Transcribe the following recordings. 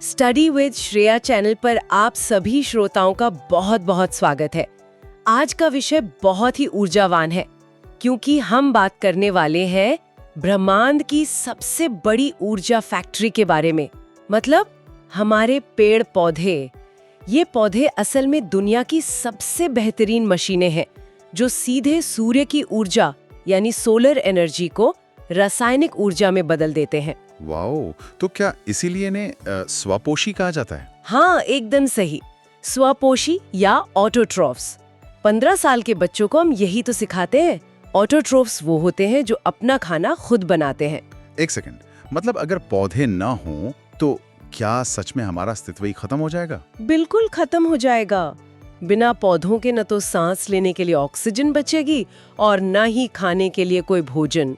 Study with Shreya channel पर आप सभी श्रोताओं का बहुत बहुत स्वागत है। आज का विषय बहुत ही ऊर्जावान है क्योंकि हम बात करने वाले हैं ब्रह्मांड की सबसे बड़ी ऊर्जा फैक्ट्री के बारे में, मतलब हमारे पेड़ पौधे। ये पौधे असल में दुनिया की सबसे बेहतरीन मशीनें हैं जो सीधे सूर्य की ऊर्जा यानी सोलर एनर्जी को रासायनिक ऊर्जा में बदल देते हैं। वाओ, तो क्या इसीलिए इन्हें स्वपोषी कहा जाता है? हाँ, एकदम सही, स्वपोषी या ऑटोट्रॉफ्स। 15 साल के बच्चों को हम यही तो सिखाते हैं। ऑटोट्रॉफ्स वो होते हैं जो अपना खाना खुद बनाते हैं। एक सेकंड, मतलब अगर पौधे ना हों तो क्या सच में हमारा अस्तित्व ही खत्म हो जाएगा? बिल्कुल खत्म हो जाएगा। बिना पौधों के न तो सांस लेने के लिए ऑक्सीजन बचेगी और न ही खाने के लिए कोई भोजन।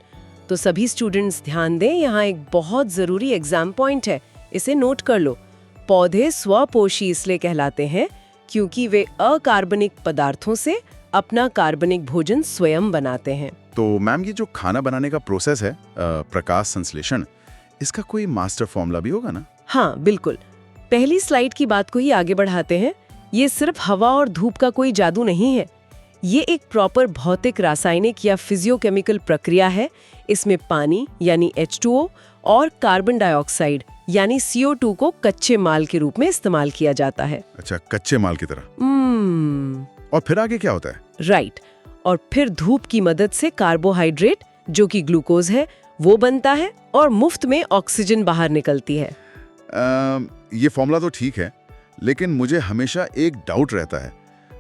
तो सभी स्टूडेंट्स ध्यान दें, यहाँ एक बहुत जरूरी एग्जाम पॉइंट है, इसे नोट कर लो। पौधे स्वपोषी इसलिए कहलाते हैं क्योंकि वे अकार्बनिक पदार्थों से अपना कार्बनिक भोजन स्वयं बनाते हैं। तो मैम, ये जो खाना बनाने का प्रोसेस है, प्रकाश संश्लेषण, इसका कोई मास्टर फॉर्मूला भी होगा ना? हाँ बिल्कुल, पहली स्लाइड की बात को ही आगे बढ़ाते हैं। ये सिर्फ हवा और धूप का कोई जादू नहीं है, ये एक प्रॉपर भौतिक, रासायनिक या फिजियोकेमिकल प्रक्रिया है। इसमें पानी यानी H2O और कार्बन डाइऑक्साइड यानी CO2 को कच्चे माल के रूप में इस्तेमाल किया जाता है। अच्छा, कच्चे माल की तरह। और फिर आगे क्या होता है? राइट, और फिर धूप की मदद से कार्बोहाइड्रेट जो कि ग्लूकोज है वो बनता है और मुफ्त में ऑक्सीजन बाहर निकलती है। ये फॉर्मूला तो ठीक है, लेकिन मुझे हमेशा एक डाउट रहता है,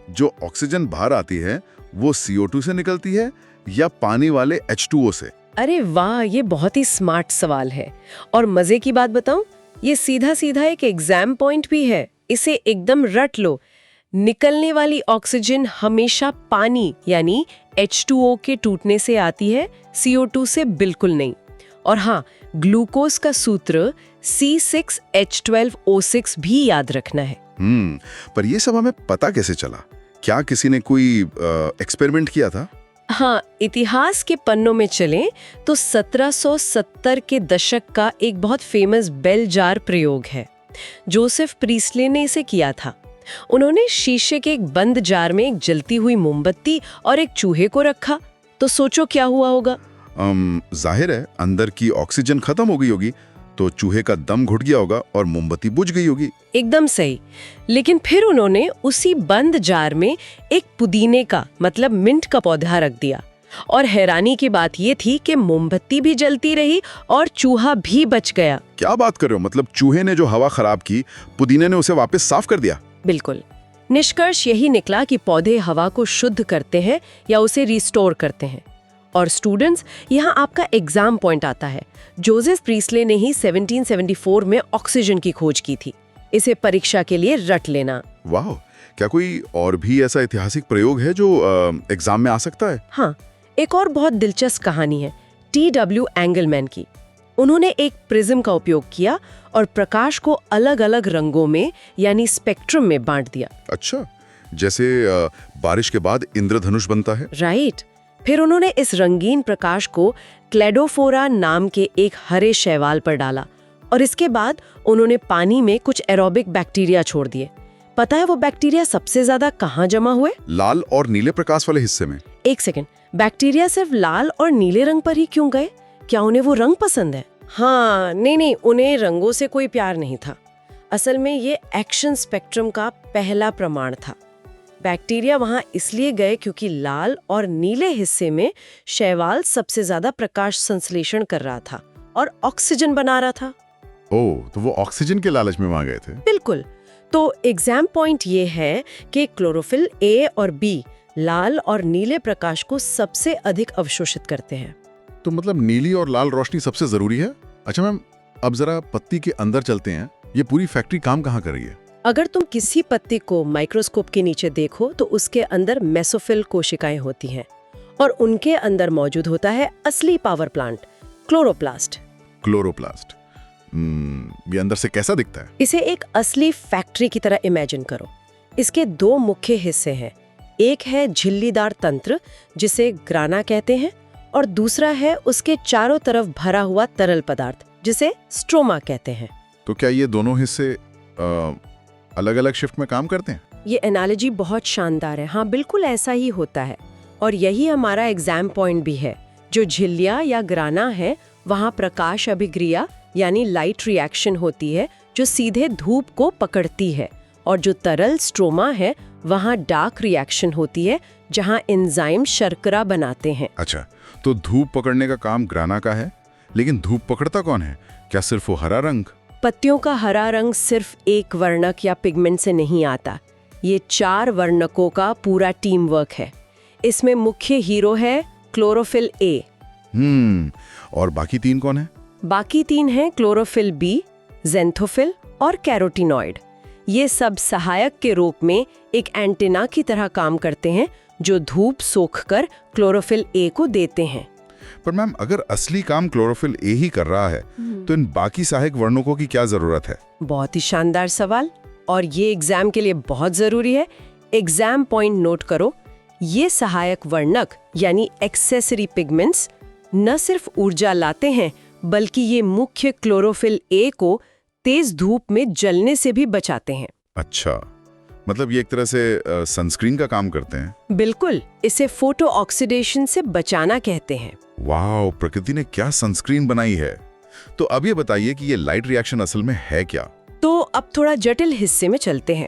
जो ऑक्सीजन बाहर आती है वो CO2 से निकलती है या पानी वाले H2O से? अरे वाह, ये बहुत ही स्मार्ट सवाल है। और मजे की बात बताऊं, ये सीधा सीधा एक एग्जाम पॉइंट भी है, इसे एकदम रट लो। निकलने वाली ऑक्सीजन हमेशा पानी यानी H2O के टूटने से आती है, CO2 से बिल्कुल नहीं। और हाँ, ग्लूकोज का सूत्र C6H12O6 भी याद रखना है। पर ये सब हमें पता कैसे चला? क्या किसी ने कोई एक्सपेरिमेंट किया था? हाँ, इतिहास के पन्नों में चलें तो 1770 के दशक का एक बहुत फेमस बेल जार प्रयोग है। जोसेफ प्रीस्ले ने इसे किया था। उन्होंने शीशे के एक बंद जार में एक जलती हुई मोमबत्ती और एक चूहे को रखा, तो सोचो क्या हुआ होगा? जाहिर है अंदर की ऑक्सीजन खत्म हो गई होगी, तो चूहे का दम घुट गया होगा और मोमबत्ती बुझ गई होगी। एकदम सही। लेकिन फिर उन्होंने उसी बंद जार में एक पुदीने का मतलब मिंट का पौधा रख दिया, और हैरानी की बात ये थी कि मोमबत्ती भी जलती रही और चूहा भी बच गया। क्या बात कर रहे हो? मतलब चूहे ने जो हवा खराब की, पुदीने ने उसे वापस साफ कर दिया? बिल्कुल। निष्कर्ष यही निकला कि पौधे हवा को शुद्ध करते हैं या उसे रिस्टोर करते हैं। और स्टूडेंट्स, यहाँ आपका एग्जाम पॉइंट आता है। जोसेफ प्रीस्ले ने ही 1774 में ऑक्सीजन की खोज की थी। इसे परीक्षा के लिए रट लेना। वाह, क्या कोई और भी ऐसा ऐतिहासिक प्रयोग है जो एग्जाम में आ सकता है? हाँ, एक और बहुत दिलचस्प कहानी है T.W. एंगलमैन की। उन्होंने एक प्रिज्म का उपयोग किया और प्रकाश को अलग अलग रंगों में यानी स्पेक्ट्रम में बांट दिया। अच्छा, जैसे बारिश के बाद इंद्रधनुष बनता है। राइट। फिर उन्होंने इस रंगीन प्रकाश को क्लेडोफोरा नाम के एक हरे शैवाल पर डाला और इसके बाद उन्होंने पानी में कुछ एरोबिक बैक्टीरिया छोड़ दिए। पता है वो बैक्टीरिया सबसे ज्यादा कहाँ जमा हुए? लाल और नीले प्रकाश वाले हिस्से में। एक सेकंड, बैक्टीरिया सिर्फ लाल और नीले रंग पर ही क्यों गए? क्या उन्हें वो रंग पसंद है? हाँ, नहीं, उन्हें रंगों से कोई प्यार नहीं था। असल में ये एक्शन स्पेक्ट्रम का पहला प्रमाण था। बैक्टीरिया वहां इसलिए गए क्योंकि लाल और नीले हिस्से में शैवाल सबसे ज्यादा प्रकाश संश्लेषण कर रहा था और ऑक्सीजन बना रहा था। ओह, तो वो ऑक्सीजन के लालच में वहां गए थे। बिल्कुल। तो एग्जाम पॉइंट ये है कि क्लोरोफिल A और B लाल और नीले प्रकाश को सबसे अधिक अवशोषित करते हैं। तो मतलब नीली और लाल रोशनी सबसे जरूरी है। अच्छा मैम, अब जरा पत्ती के अंदर चलते हैं। ये पूरी फैक्ट्री काम कहाँ कर रही है? अगर तुम किसी पत्ती को माइक्रोस्कोप के नीचे देखो तो उसके अंदर मेसोफिल कोशिकाएं होती हैं और उनके अंदर मौजूद होता है असली पावर प्लांट, क्लोरोप्लास्ट। क्लोरोप्लास्ट, ये अंदर से कैसा दिखता है? इसे एक असली फैक्ट्री की तरह इमेजिन करो। इसके दो मुख्य हिस्से हैं। एक है झिल्लीदार तंत्र जिसे ग्राना कहते हैं और दूसरा है उसके चारों तरफ भरा हुआ तरल पदार्थ जिसे स्ट्रोमा कहते हैं। तो क्या ये दोनों हिस्से अलग अलग शिफ्ट में काम करते हैं? ये एनालॉजी बहुत शानदार है। हाँ, बिल्कुल ऐसा ही होता है। और यही हमारा एग्जाम पॉइंट भी है। जो झिल्लियाँ या ग्राना है, वहाँ प्रकाश अभिक्रिया यानी लाइट रिएक्शन होती है जो सीधे धूप को पकड़ती है। और जो तरल स्ट्रोमा है, वहाँ डार्क रिएक्शन होती है जहाँ एंजाइम शर्करा बनाते हैं। अच्छा, तो धूप पकड़ने का काम ग्राना का है, लेकिन धूप पकड़ता कौन है? क्या सिर्फ वो हरा रंग? पत्तियों का हरा रंग सिर्फ एक वर्णक या पिगमेंट से नहीं आता। ये 4 वर्णकों का पूरा टीम वर्क है। इसमें मुख्य हीरो है क्लोरोफिल ए। और बाकी 3 कौन है? बाकी 3 हैं क्लोरोफिल बी, ज़ेंथोफिल और कैरोटीनॉइड। ये सब सहायक के रूप में एक एंटीना की तरह काम करते हैं जो धूप सोखकर क्लोरोफिल ए को देते हैं। पर मैम, अगर असली काम क्लोरोफिल ए ही कर रहा है तो इन बाकी सहायक वर्णकों की क्या जरूरत है? बहुत ही शानदार सवाल, और ये एग्जाम के लिए बहुत जरूरी है। एग्जाम पॉइंट नोट करो। ये सहायक वर्णक यानी एक्सेसरी पिगमेंट्स न सिर्फ ऊर्जा लाते हैं, बल्कि ये मुख्य क्लोरोफिल ए को तेज धूप में जलने से भी बचाते हैं। अच्छा, मतलब ये एक तरह से सनस्क्रीन का काम करते हैं। बिल्कुल, इसे फोटो ऑक्सीडेशन से बचाना कहते हैं। वाह, प्रकृति ने क्या सनस्क्रीन बनाई है। तो अब ये बताइए कि ये लाइट रिएक्शन असल में है क्या? तो अब थोड़ा जटिल हिस्से में चलते हैं।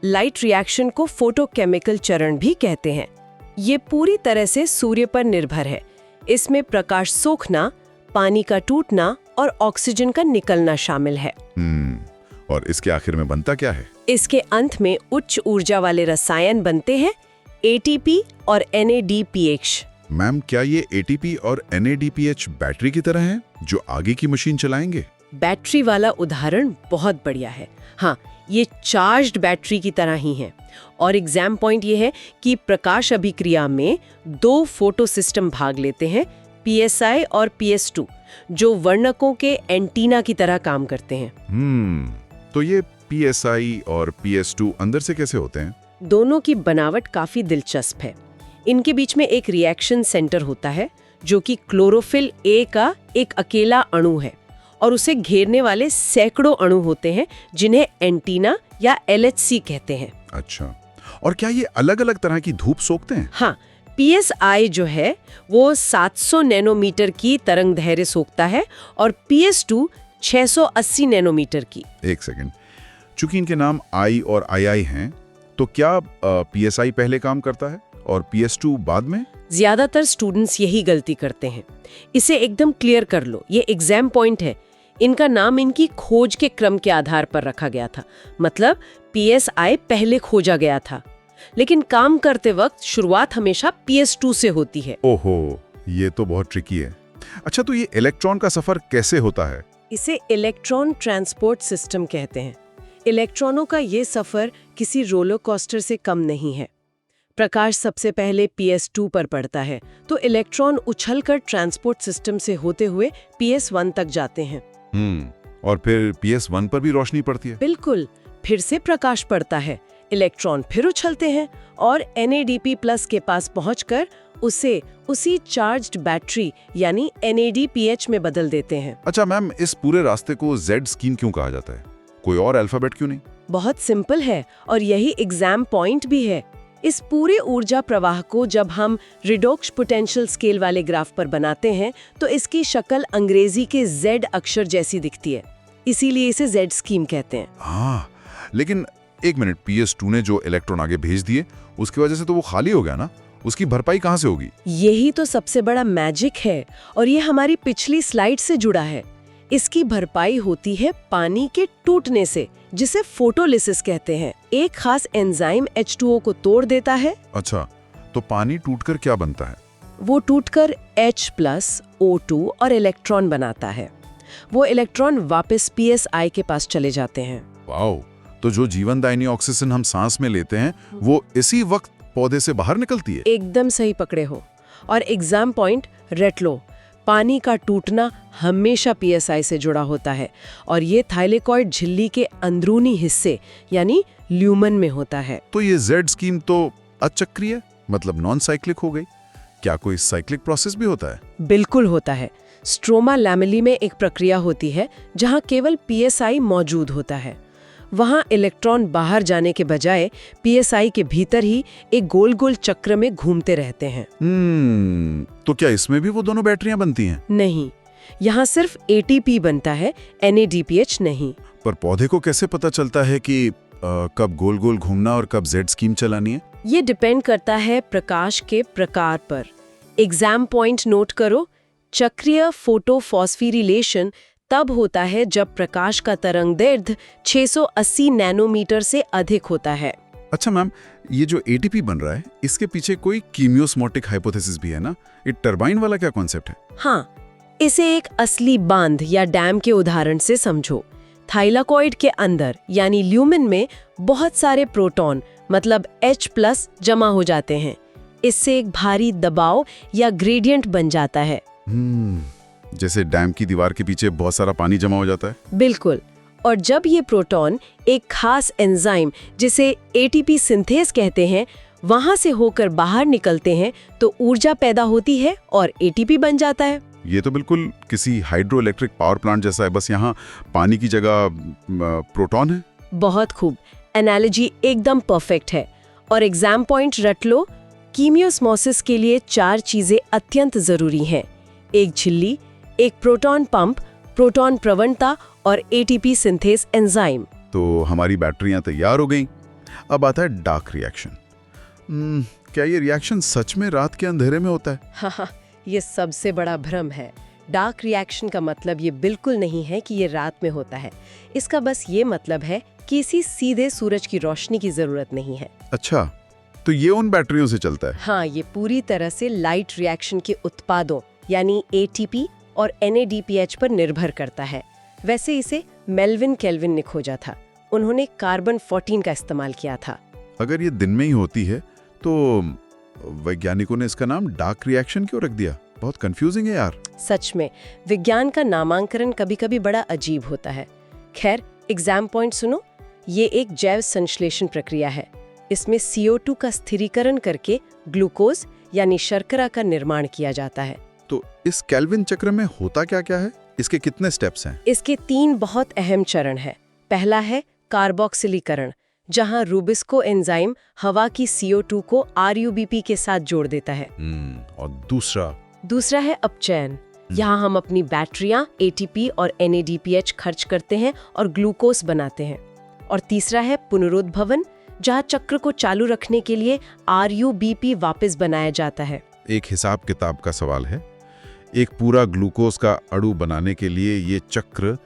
लाइट रिएक्शन को फोटोकेमिकल चरण भी कहते हैं। ये पूरी तरह से सूर्य पर निर्भर है। इसमें प्रकाश सोखना, पानी का टूटना और ऑक्सीजन का निकलना शामिल है। और इसके आखिर में बनता क्या है? इसके अंत में उच्च ऊर्जा वाले रसायन बनते हैं, एटीपी और NADPH। मैम, क्या ये ATP और NADPH बैटरी की तरह है जो आगे की मशीन चलाएंगे? बैटरी वाला उदाहरण बहुत बढ़िया है। हाँ, ये चार्ज्ड बैटरी की तरह ही है। और एग्जाम पॉइंट ये है कि प्रकाश अभिक्रिया में 2 फोटो सिस्टम भाग लेते हैं, PSI और PS2, जो वर्णकों के एंटीना की तरह काम करते हैं। तो ये PSI और PS2 अंदर से कैसे होते हैं? दोनों की बनावट काफी दिलचस्प है। इनके बीच में एक रिएक्शन सेंटर होता है जो कि क्लोरोफिल ए का एक अकेला अणु है, और उसे घेरने वाले सैकड़ों अणु होते हैं जिन्हें एंटीना या LHC कहते हैं। अच्छा, और क्या ये अलग अलग तरह की धूप सोखते हैं? हाँ, PSI जो है वो 700 नैनोमीटर की तरंग दैर्घ्य सोखता है और PS2 680 नैनोमीटर की। एक सेकंड, चूंकि इनके नाम I और II हैं, तो क्या PSI पहले काम करता है और PS2 बाद में? ज्यादातर स्टूडेंट्स यही गलती करते हैं। इसे एकदम क्लियर कर लो, ये एग्जाम पॉइंट है। इनका नाम इनकी खोज के क्रम के आधार पर रखा गया था। मतलब PSI पहले खोजा गया था, लेकिन काम करते वक्त शुरुआत हमेशा PS2 से होती है। ओहो, ये तो बहुत ट्रिकी है। अच्छा, तो ये इलेक्ट्रॉन का सफर कैसे होता है? इसे इलेक्ट्रॉन ट्रांसपोर्ट सिस्टम कहते हैं। इलेक्ट्रॉनों का ये सफर किसी रोलर कोस्टर से कम नहीं है। प्रकाश सबसे पहले PS2 पर पड़ता है, तो इलेक्ट्रॉन उछलकर ट्रांसपोर्ट सिस्टम से होते हुए PS1 तक जाते हैं। और फिर PS1 पर भी रोशनी पड़ती है? बिल्कुल, फिर से प्रकाश पड़ता है, इलेक्ट्रॉन फिर उछलते हैं और NADP+ के पास पहुंचकर उसे उसी चार्ज्ड बैटरी यानी NADPH में बदल देते हैं। अच्छा मैम, इस पूरे रास्ते को Z स्कीम क्यों कहा जाता है? कोई और अल्फाबेट क्यों नहीं? बहुत सिंपल है, और यही एग्जाम पॉइंट भी है। इस पूरे ऊर्जा प्रवाह को जब हम रिडोक्स पोटेंशियल स्केल वाले ग्राफ पर बनाते हैं तो इसकी शक्ल अंग्रेजी के Z अक्षर जैसी दिखती है, इसीलिए इसे Z स्कीम कहते हैं। हाँ, लेकिन एक मिनट, PS2 ने जो इलेक्ट्रॉन आगे भेज दिए उसकी वजह से तो वो खाली हो गया ना, उसकी भरपाई कहाँ से होगी? यही तो सबसे बड़ा मैजिक है, और ये हमारी पिछली स्लाइड से जुड़ा है। इसकी भरपाई होती है पानी के टूटने से, जिसे फोटोलिसिस कहते हैं। एक खास एंजाइम H2O को तोड़ देता है। अच्छा, तो पानी टूटकर क्या बनता है? वो टूटकर H+, O2 और इलेक्ट्रॉन बनाता है। वो इलेक्ट्रॉन वापस PSI के पास चले जाते हैं। वाओ, तो जो जीवनदायिनी ऑक्सीजन हम सांस में लेते हैं वो इसी वक्त पौधे से बाहर निकलती है। एकदम सही पकड़े हो। और एग्जाम पॉइंट रट लो, पानी का टूटना हमेशा PSI से जुड़ा होता है, और ये थाइलेकॉइड झिल्ली के अंदरूनी हिस्से यानी ल्यूमन में होता है। तो ये Z स्कीम तो अचक्रीय, मतलब नॉन साइक्लिक हो गई। क्या कोई साइक्लिक प्रोसेस भी होता है? बिल्कुल होता है। स्ट्रोमा लैमेली में एक प्रक्रिया होती है जहां केवल पीएसआई मौजूद होता है। वहां इलेक्ट्रॉन बाहर जाने के बजाय पीएसआई के भीतर ही एक गोल गोल चक्र में घूमते रहते हैं। तो क्या इसमें भी वो दोनों बैटरियां बनती हैं? नहीं, यहाँ सिर्फ एटीपी बनता है, NADPH नहीं। पर पौधे को कैसे पता चलता है कि कब गोल गोल घूमना और कब जेड स्कीम चलानी है? ये डिपेंड करता है प्रकाश के प्रकार पर। एग्जाम पॉइंट नोट करो, चक्रीय फोटोफॉस्फोरिलेशन तब होता है जब प्रकाश का तरंगदैर्घ्य 680 नैनोमीटर से अधिक होता है। अच्छा मैम, ये जो एटीपी बन रहा है, इसके पीछे कोई कीमियोस्मोटिक हाइपोथेसिस भी है ना? ये टरबाइन वाला क्या कॉन्सेप्ट है? हाँ, इसे एक असली बांध या डैम के उदाहरण से समझो। थाइलाकॉइड के अंदर यानी ल्यूमेन में बहुत सारे प्रोटॉन मतलब H+ जमा हो जाते हैं। इससे एक भारी दबाव या ग्रेडियंट बन जाता है। जैसे डैम की दीवार के पीछे बहुत सारा पानी जमा हो जाता है। बिल्कुल। और जब ये प्रोटॉन एक खास एंजाइम जिसे ATP सिंथेज कहते हैं वहां से होकर बाहर निकलते हैं तो ऊर्जा पैदा होती है और ATP बन जाता है। ये तो बिल्कुल किसी हाइड्रो इलेक्ट्रिक पावर प्लांट जैसा है, बस यहाँ पानी की जगह प्रोटॉन है। बहुत खूब, एनालॉजी एकदम परफेक्ट है। और एग्जाम पॉइंट रट लो, कीमियोस्मोसिस के लिए 4 चीजें अत्यंत जरूरी हैं। एक झिल्ली, एक प्रोटॉन पंप, प्रोटॉन प्रवणता और ATP सिंथेज एंजाइम। तो हमारी बैटरियां तैयार हो गईं। अब आता है डार्क रिएक्शन। क्या ये रिएक्शन सच में रात के अंधेरे में होता है? हाँ, ये सबसे बड़ा भ्रम है। डार्क रिएक्शन का मतलब ये बिल्कुल नहीं है कि ये रात में होता है। इसका बस ये मतलब है कि इसी सीधे सूरज की रोशनी की जरूरत नहीं है। अच्छा, तो ये उन बैटरियों से चलता है? हाँ, ये पूरी तरह से लाइट रिएक्शन के उत्पादों यानी ATP और NADPH पर निर्भर करता है। वैसे इसे मेल्विन केल्विन ने खोजा था। उन्होंने कार्बन 14 का इस्तेमाल किया था। अगर ये दिन में ही होती है तो वैज्ञानिकों ने इसका नाम डार्क रिएक्शन क्यों रख दिया? बहुत कंफ्यूजिंग है यार। सच में विज्ञान का नामांकन कभी-कभी बड़ा अजीब होता है। खैर, एग्जाम पॉइंट सुनो, ये एक जैव संश्लेषण प्रक्रिया है। इसमें CO2 का स्थिरीकरण करके ग्लूकोज यानी शर्करा का निर्माण किया जाता है। तो इस केल्विन चक्र में होता क्या क्या है? इसके कितने स्टेप्स हैं? इसके 3 बहुत अहम चरण हैं। पहला है कार्बोक्सिलीकरण, जहां रूबिस्को एंजाइम हवा की CO2 को RUBP के साथ जोड़ देता है। और दूसरा है अपचयन। यहाँ हम अपनी बैटरियां ATP और NADPH खर्च करते हैं और ग्लूकोज बनाते हैं। और तीसरा है पुनरुद्भवन, जहाँ चक्र को चालू रखने के लिए RUBP वापस बनाया जाता है। एक हिसाब किताब का सवाल है, एक पूरा ग्लूकोज का अणु बनाने के लिए ये चक्र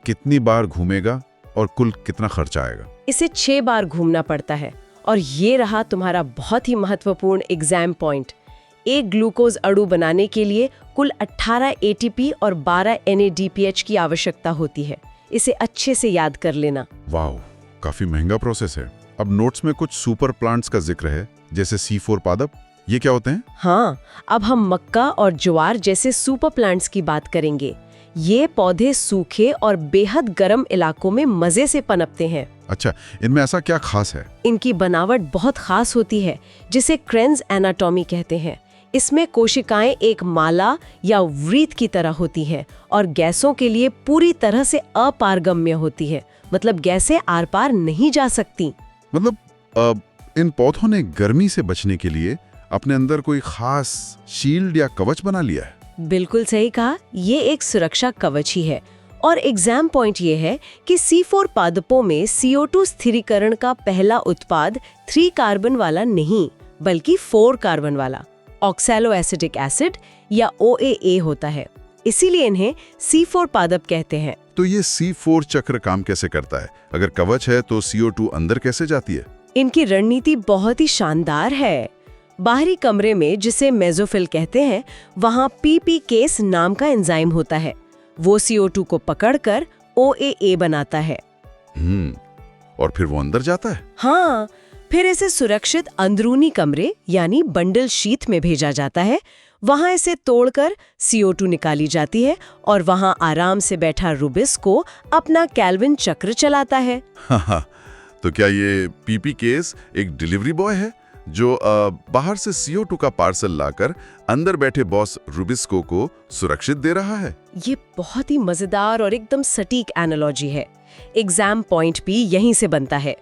कितनी बार घूमेगा और कुल कितना खर्च आएगा? इसे 6 बार घूमना पड़ता है। और ये रहा तुम्हारा बहुत ही महत्वपूर्ण एग्जाम पॉइंट। एक ग्लूकोज अणु बनाने के लिए कुल 18 ATP और 12 NADPH की आवश्यकता होती है। इसे अच्छे से याद कर लेना। वाह, काफी महंगा प्रोसेस है। अब नोट्स में कुछ सुपर प्लांट्स का जिक्र है, जैसे C4 पादप। ये क्या होते हैं? हाँ, अब हम मक्का और ज्वार जैसे सुपर प्लांट्स की बात करेंगे। ये पौधे सूखे और बेहद गर्म इलाकों में मजे से पनपते हैं। अच्छा, इनमें ऐसा क्या खास है? इनकी बनावट बहुत खास होती है, जिसे क्रेन्स एनाटॉमी कहते हैं। इसमें कोशिकाएं एक माला या वृत्त की तरह होती हैं और गैसों के लिए पूरी तरह से अपारगम्य होती है। मतलब गैसें आर पार नहीं जा सकती। मतलब इन पौधों ने गर्मी से बचने के लिए अपने अंदर कोई खास शील्ड या कवच बना लिया है? बिल्कुल सही कहा, ये एक सुरक्षा कवच ही है। और एग्जाम पॉइंट ये है कि C4 पादपों में CO2 स्थिरीकरण का पहला उत्पाद 3 कार्बन वाला नहीं, बल्कि 4 कार्बन वाला ऑक्सैलोएसिटिक एसिड या OAA होता है। इसीलिए इन्हें C4 पादप कहते हैं। तो ये C4 चक्र काम कैसे करता है? अगर कवच है तो CO2 अंदर कैसे जाती है? इनकी रणनीति बहुत ही शानदार है। बाहरी कमरे में, जिसे मेसोफिल कहते हैं, वहां PPCase नाम का एंजाइम होता है। वो CO2 को पकड़कर OAA बनाता है। और फिर वो अंदर जाता है? हाँ, फिर इसे सुरक्षित अंदरूनी कमरे यानी बंडल शीट में भेजा जाता है। वहां इसे तोड़कर CO2 निकाली जाती है और वहां आराम से बैठा रूबिस्को अपना केल्विन चक्र चलाता है। तो क्या ये PPCase एक डिलीवरी बॉय है जो बाहर से CO2 का पार्सल लाकर अंदर बैठे बॉस रुबिस्को को सुरक्षित दे रहा है। ये बहुत ही मजेदार और एकदम सटीक एनालॉजी है। एग्जाम पॉइंट भी यहीं से बनता है।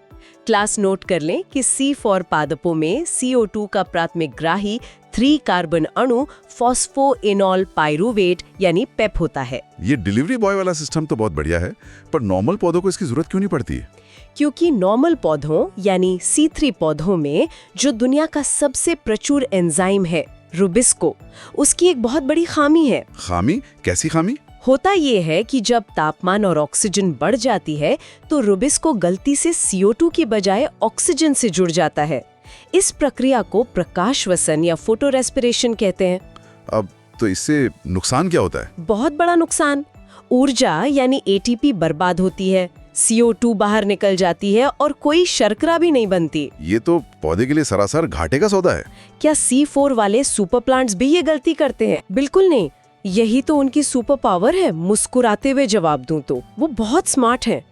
क्लास नोट कर लें कि C4 पादपों में CO2 का प्राथमिक ग्राही 3 कार्बन अणु फॉस्फोइनॉल पाइरूवेट यानी पेप होता है। ये डिलीवरी बॉय वाला सिस्टम तो बहुत बढ़िया है, पर नॉर्मल पौधों को इसकी जरूरत क्यों नहीं पड़ती है? क्योंकि नॉर्मल पौधों यानी C3 पौधों में जो दुनिया का सबसे प्रचुर एंजाइम है रुबिस्को, उसकी एक बहुत बड़ी खामी है। खामी? कैसी खामी? होता ये है कि जब तापमान और ऑक्सीजन बढ़ जाती है तो रुबिस्को गलती से CO2 की बजाय ऑक्सीजन से जुड़ जाता है। इस प्रक्रिया को प्रकाशवसन या फोटो रेस्पिरेशन कहते हैं। अब तो इससे नुकसान क्या होता है? बहुत बड़ा नुकसान। ऊर्जा यानी ATP बर्बाद होती है, CO2 बाहर निकल जाती है और कोई शर्करा भी नहीं बनती। ये तो पौधे के लिए सरासर घाटे का सौदा है। क्या C4 वाले सुपर प्लांट्स भी ये गलती करते हैं? बिल्कुल नहीं। यही तो उनकी सुपर पावर है। मुस्कुराते हुए जवाब दूं तो वो बहुत स्मार्ट हैं।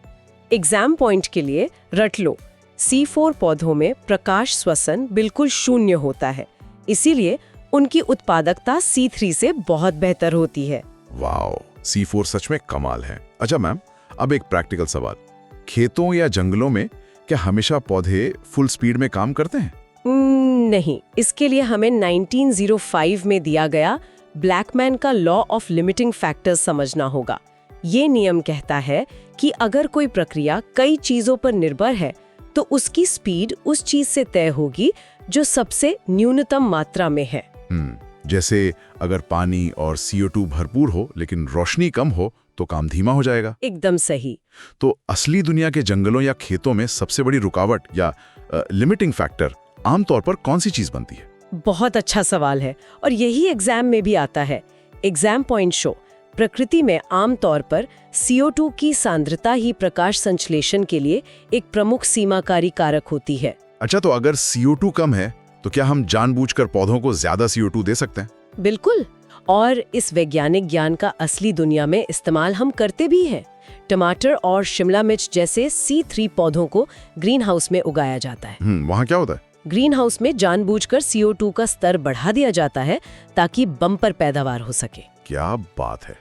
एग्जाम पॉइंट के लिए रट लो, C4 पौधों में प्रकाश श्वसन बिल्कुल शून्य होता है, इसीलिए उनकी उत्पादकता C3 से बहुत बेहतर होती है। वाओ, C4 सच में कमाल है। अच्छा मैम, अब एक प्रैक्टिकल सवाल, खेतों या जंगलों में क्या हमेशा पौधे फुल स्पीड में काम करते हैं? नहीं, इसके लिए हमें 1905 में दिया गया ब्लैकमैन का लॉ ऑफ लिमिटिंग फैक्टर्स समझना होगा। ये नियम कहता है कि अगर कोई प्रक्रिया कई चीजों पर निर्भर है तो उसकी स्पीड उस चीज से तय होगी जो सबसे न्यूनतम मात्रा में है। जैसे अगर पानी और CO2 भरपूर हो लेकिन रोशनी कम हो तो काम धीमा हो जाएगा। एकदम सही। तो असली दुनिया के जंगलों या खेतों में सबसे बड़ी रुकावट या लिमिटिंग फैक्टर आमतौर पर कौन सी चीज बनती है? बहुत अच्छा सवाल है और यही एग्जाम में भी आता है। एग्जाम पॉइंट शो, प्रकृति में आमतौर पर CO2 की सांद्रता ही प्रकाश संश्लेषण के लिए एक प्रमुख सीमाकारी कारक होती है। अच्छा, तो अगर CO2 कम है तो क्या हम जानबूझकर पौधों को ज्यादा CO2 दे सकते हैं? बिल्कुल, और इस वैज्ञानिक ज्ञान का असली दुनिया में इस्तेमाल हम करते भी हैं। टमाटर और शिमला मिर्च जैसे C3 पौधों को ग्रीन हाउस में उगाया जाता है। वहाँ क्या होता है? ग्रीन हाउस में जानबूझकर CO2 का स्तर बढ़ा दिया जाता है ताकि बम्पर पैदावार हो सके। क्या बात है,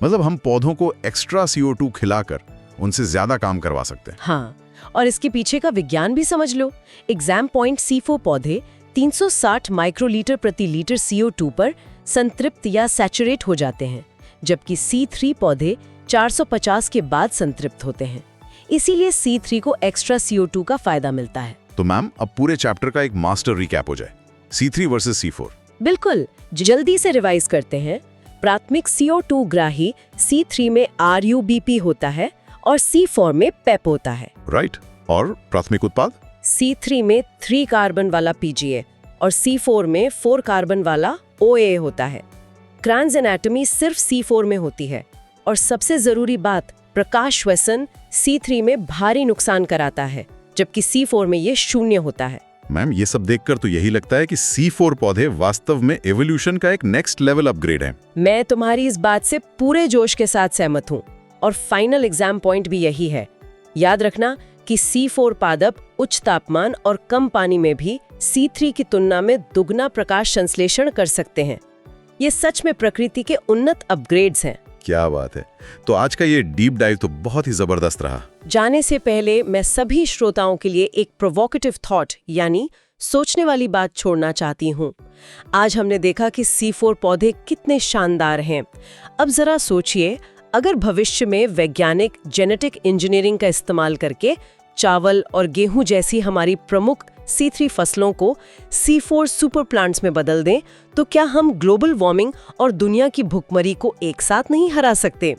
मतलब हम पौधों को एक्स्ट्रा CO2 खिलाकर उनसे ज्यादा काम करवा सकते हैं। हाँ, और इसके पीछे का विज्ञान भी समझ लो। एग्जाम पॉइंट C4 पौधे 360 माइक्रोलीटर प्रति लीटर CO2 पर संतृप्त या सैचुरेट हो जाते हैं, जबकि C3 पौधे 450 के बाद संतृप्त होते हैं। इसीलिए C3 को एक्स्ट्रा CO2 का फायदा मिलता है। तो मैम, अब पूरे चैप्टर का एक मास्टर रिकैप हो जाए, C3 वर्सेस C4। बिल्कुल, जल्दी से रिवाइज करते हैं। प्राथमिक CO2 ग्राही C3 में RUBP होता है और C4 में PEP होता है। राइट, और प्राथमिक उत्पाद? C3 में 3 कार्बन वाला PGA और C4 में 4 कार्बन वाला OA होता है। क्रांज एनाटॉमी सिर्फ C4 में होती है और सबसे जरूरी बात, प्रकाश श्वसन C3 में भारी नुकसान कराता है, जबकि C4 में ये शून्य होता है। मैम, ये सब देखकर तो यही लगता है कि C4 पौधे वास्तव में एवोल्यूशन का एक नेक्स्ट लेवल अपग्रेड है। मैं तुम्हारी इस बात से पूरे जोश के साथ सहमत हूँ और फाइनल एग्जाम पॉइंट भी यही है। याद रखना कि C4 पादप उच्च तापमान और कम पानी में भी C3 की तुलना में दुगना प्रकाश संश्लेषण कर सकते हैं। ये सच में प्रकृति के उन्नत अपग्रेड्स हैं। क्या बात है। तो आज का ये डीप डाइव तो बहुत ही जबरदस्त रहा। जाने से पहले मैं सभी श्रोताओं के लिए एक प्रोवोकेटिव थॉट यानी सोचने वाली बात छोड़ना चाहती हूँ। आज हमने देखा कि C4 पौधे कितने शानदार हैं। अब जरा सोचिए, अगर भविष्य में वैज्ञानिक जेनेटिक इंजीनियरिंग का इस्तेमाल करके चावल और गेहूं जैसी हमारी प्रमुख C3 फसलों को C4 सुपर प्लांट्स में बदल दें, तो क्या हम ग्लोबल वार्मिंग और दुनिया की भुखमरी को एक साथ नहीं हरा सकते?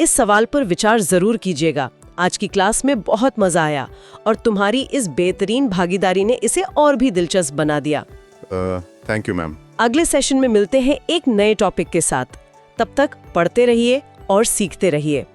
इस सवाल पर विचार जरूर कीजिएगा। आज की क्लास में बहुत मजा आया और तुम्हारी इस बेहतरीन भागीदारी ने इसे और भी दिलचस्प बना दिया। Thank you ma'am. अगले सेशन में मिलते हैं एक नए टॉपिक के साथ। तब तक पढ़ते रहिए और सीखते रहिए।